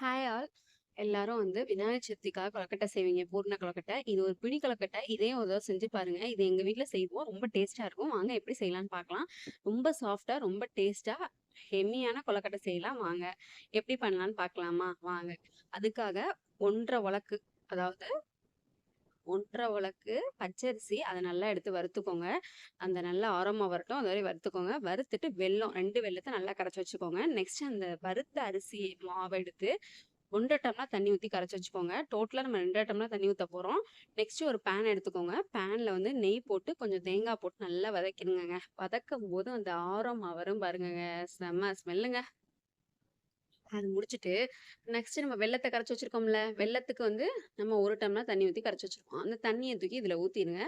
Hi all. எல்லாரும் விநாயகர் சதுர்த்திக்காக கொழுக்கட்டை செய்வீங்க. பூர்ண கொழுக்கட்டை. இது ஒரு பிடி கொழுக்கட்டை. இதையும் ஒரு தடவ செஞ்சு பாருங்க. இது எங்க வீட்ல செய்வோம். ரொம்ப டேஸ்ட்டா இருக்கும். வாங்க எப்படி செய்யலாம்ன்னு பார்க்கலாம். ரொம்ப சாஃப்ட்டா, ரொம்ப டேஸ்ட்டா, எம்மியான கொழுக்கட்டை செய்யலாம் வாங்க. எப்படி பண்ணலாம்ன்னு பார்க்கலாமா? வாங்க. அதுக்காக 1 1/2 உலக்கு, அதாவது 1 1/2 உலக்கு பச்சரிசி அத நல்லா எடுத்து வறுத்துக்கோங்க. அந்த நல்லா ஆரமா வரட்டும். அது வரையும் வறுத்துக்கோங்க. வறுத்துட்டு வெல்லம் 2 வெல்லத்த நல்லா கரைச்சு வச்சுக்கோங்க. நெக்ஸ்ட் அந்த வறுத்த அரிசி மாவ எடுத்து 1 1/2 டம்ளர் தண்ணி ஊத்தி கரைச்சு வச்சுக்கோங்க. டோட்டலா நம்ம 2 1/2 டம்ளர் தண்ணி ஊத்த போறோம். நெக்ஸ்ட் ஒரு பேன் எடுத்துக்கோங்க. பேன்ல நெய் போட்டு கொஞ்சம் தேங்காய் போட்டு நல்லா வதக்கிடுங்கங்க. வதக்கும்போது அந்த ஆரோமா வரும் பாருங்கங்க. செம்ம ஸ்மெல்லுங்க. அது முடிச்சுட்டு, நெக்ஸ்ட் நம்ம வெல்லத்த கரைச்சு வச்சிருக்கோம்ல, வெல்லத்துக்கு நம்ம 1 டம்ளர் தண்ணி ஊத்தி கரைச்சு வச்சிருக்கோம். அந்த தண்ணிய தூக்கி இதுல ஊத்திருங்க.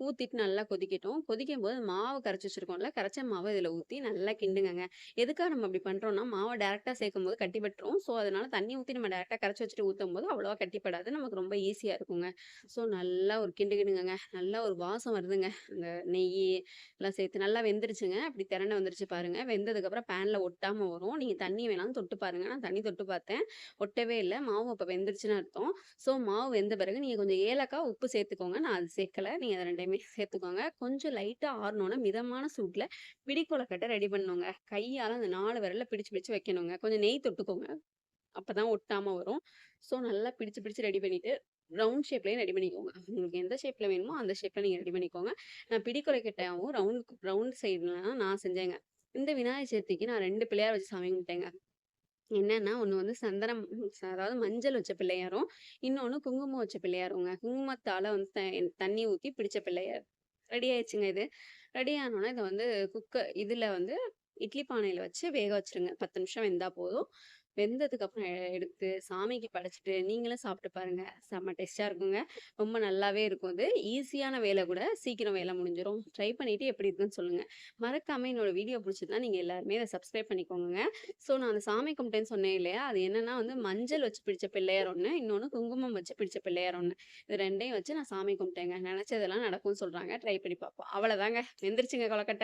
ஊத்திட்டு நல்லா கொதிக்கட்டும். கொதிக்கும்போது மாவு கரைச்சு வச்சிருக்கோம்ல, கரைச்ச மாவ இதுல ஊத்தி நல்லா கிண்டுங்கங்க. எதுக்காக நம்ம அப்படி பண்றோம்னா, மாவ டைரக்ட்டா சேர்க்கும்போது கட்டிப்பட்டுரும். ஸோ, அதனால தண்ணி ஊத்தி நம்ம டைரக்ட்டா கரைச்சு வச்சுட்டு ஊத்தும்போது அவ்வளவா கட்டிப்படாது. நமக்கு ரொம்ப ஈஸியா இருக்குங்க. ஸோ, நல்லா ஒரு கிண்டு கிண்டுங்கங்க. நல்லா ஒரு வாசம் வருதுங்க. அந்த நெய்யி எல்லாம் சேர்த்து நல்லா வெந்துருச்சுங்க. அப்படி திரண்டு வந்துருச்சு பாருங்க. வெந்ததுக்கப்புறம் பேன்ல ஒட்டாம வரும். நீங்க தண்ணி வேணாலும் தொட்டு பாருங்க. நான் தண்ணி தொட்டு பார்த்தேன். ஒட்டவே இல்ல. மாவு அப்ப வெந்துருச்சுன்னு அர்த்தம். ஸோ மாவு வெந்த பிறகு நீங்க கொஞ்சம் ஏலக்காய், உப்பு சேர்த்துக்கோங்க. நான் அது சேர்க்கல. நீங்க அத 2யுமே சேர்த்துக்கோங்க. கொஞ்சம் லைட்டா ஆறுனோனே மிதமான சூட்ல பிடி கொழுக்கட்டை ரெடி பண்ணணுங்க. கையால அந்த 4 விரல்ல பிடிச்சு பிடிச்சு வைக்கணுங்க. கொஞ்சம் நெய் தொட்டுக்கோங்க. அப்பதான் ஒட்டாம வரும். ஸோ நல்லா பிடிச்சு பிடிச்சு ரெடி பண்ணிட்டு, ரவுண்ட் ஷேப்லயும் ரெடி பண்ணிக்கோங்க. உங்களுக்கு எந்த ஷேப்ல வேணுமோ அந்த ஷேப்ல நீங்க ரெடி பண்ணிக்கோங்க. நான் பிடி கொழுக்கட்டையாவும் ரவுண்ட் சைடுல நான் செஞ்சேங்க. இந்த விநாயகர் சதுர்த்திக்கு நான் 2 பிள்ளையார் வச்சு சாமி கும்பிட்டேங்க. என்னன்னா, ஒண்ணு சந்தனம், அதாவது மஞ்சள் வச்ச பிள்ளையாரும், இன்னொன்னு குங்குமம் வச்ச பிள்ளையாருங்க. குங்குமத்தால தண்ணி ஊத்தி பிடிச்ச பிள்ளையார். ரெடி ஆயிடுச்சுங்க இது. ரெடி ஆனோனே இத இதுல இட்லி பானையில வச்சு வேக வச்சுருங்க. 10 நிமிஷம் வெந்தா போதும். வெந்ததுக்கு அப்புறம் எடுத்து சாமிக்கு படைச்சுட்டு நீங்களும் சாப்பிட்டு பாருங்க. செம்ம டேஸ்ட்டா இருக்குங்க. ரொம்ப நல்லாவே இருக்கும் இது. ஈஸியான வேலை கூட. சீக்கிரம் வேலை முடிஞ்சிரும். ட்ரை பண்ணிட்டு எப்படி இருக்குன்னு சொல்லுங்க. மறக்காம என்னோட வீடியோ புடிச்சிருந்தா நீங்க எல்லாருமே இத சப்ஸ்கிரைப் பண்ணிக்கோங்கங்க. ஸோ நான் அந்த சாமி கும்பிட்டேன்னு சொன்னேன் இல்லையா? அது என்னன்னா மஞ்சள் வச்சு பிடிச்ச பிள்ளையார் ஒண்ணு, இன்னொன்னு குங்குமம் வச்சு பிடிச்ச பிள்ளையார் ஒண்ணு. இது 2யும் வச்சு நான் சாமி கும்பிட்டேங்க. நெனச்சதெல்லாம் நடக்கும்னு சொல்றாங்க. ட்ரை பண்ணி பார்ப்போம். அவ்வளதாங்க. வெந்துருச்சுங்க கொழுக்கட்டை.